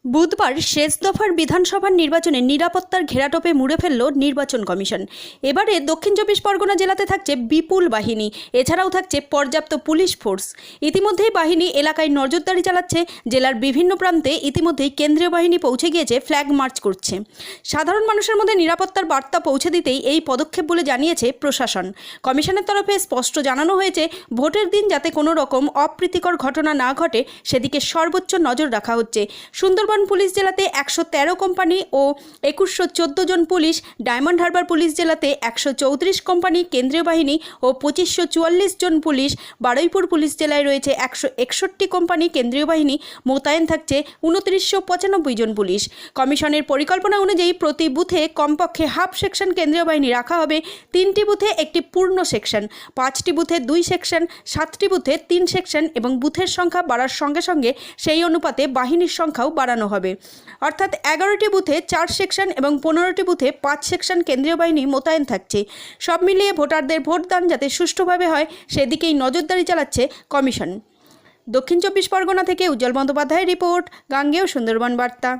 বুধবার শেষ দফার বিধানসভার নির্বাচনে নিরাপত্তার ঘেরাটোপে মুড়ে ফেলল নির্বাচন কমিশন। এবারে দক্ষিণ চব্বিশ পরগনা জেলাতে থাকছে বিপুল বাহিনী, এছাড়াও থাকছে পর্যাপ্ত পুলিশ ফোর্স। ইতিমধ্যেই বাহিনী এলাকায় নজরদারি চালাচ্ছে। জেলার বিভিন্ন প্রান্তে ইতিমধ্যেই কেন্দ্রীয় বাহিনী পৌঁছে গিয়েছে, ফ্ল্যাগ মার্চ করছে। সাধারণ মানুষের মধ্যে নিরাপত্তার বার্তা পৌঁছে দিতেই এই পদক্ষেপ বলে জানিয়েছে প্রশাসন। কমিশনের তরফে স্পষ্ট জানানো হয়েছে, ভোটের দিন যাতে কোনো রকম অপ্রীতিকর ঘটনা না ঘটে সেদিকে সর্বোচ্চ নজর রাখা হচ্ছে। সুন্দরবন পুলিশ জেলাতে 113 কোম্পানি ও 2114 জন পুলিশ, ডায়মন্ড হারবার পুলিশ জেলাতে 134 কোম্পানি কেন্দ্রীয় বাহিনী ও 2544 জন পুলিশ, বারুইপুর পুলিশ জেলায় রয়েছে 161 কোম্পানি কেন্দ্রীয় বাহিনী, মোতায়েন থাকছে 2995 জন পুলিশ। কমিশনের পরিকল্পনা অনুযায়ী প্রতি বুথে কমপক্ষে হাফ সেকশন কেন্দ্রীয় বাহিনী রাখা হবে, 3টি বুথে একটি পূর্ণ সেকশন, 5টি বুথে 2 সেকশন, 7টি বুথে 3 সেকশন এবং বুথের সংখ্যা বাড়ার সঙ্গে সঙ্গে সেই অনুপাতে বাহিনীর সংখ্যাও বাড়ানো হবে। অর্থাৎ 11টি বুথে 4 সেকশন এবং 15টি বুথে 5 সেকশন কেন্দ্রীয় বাহিনী মোতায়েন থাকছে। সব মিলিয়ে ভোটারদের ভোটদান যাতে সুষ্ঠুভাবে হয় সেদিকেই নজরদারি চালাচ্ছে কমিশন। দক্ষিণ চব্বিশ পরগনা থেকে উজ্জ্বল বন্দ্যোপাধ্যায়ের রিপোর্ট, গাঙ্গেয় সুন্দরবন বার্তা।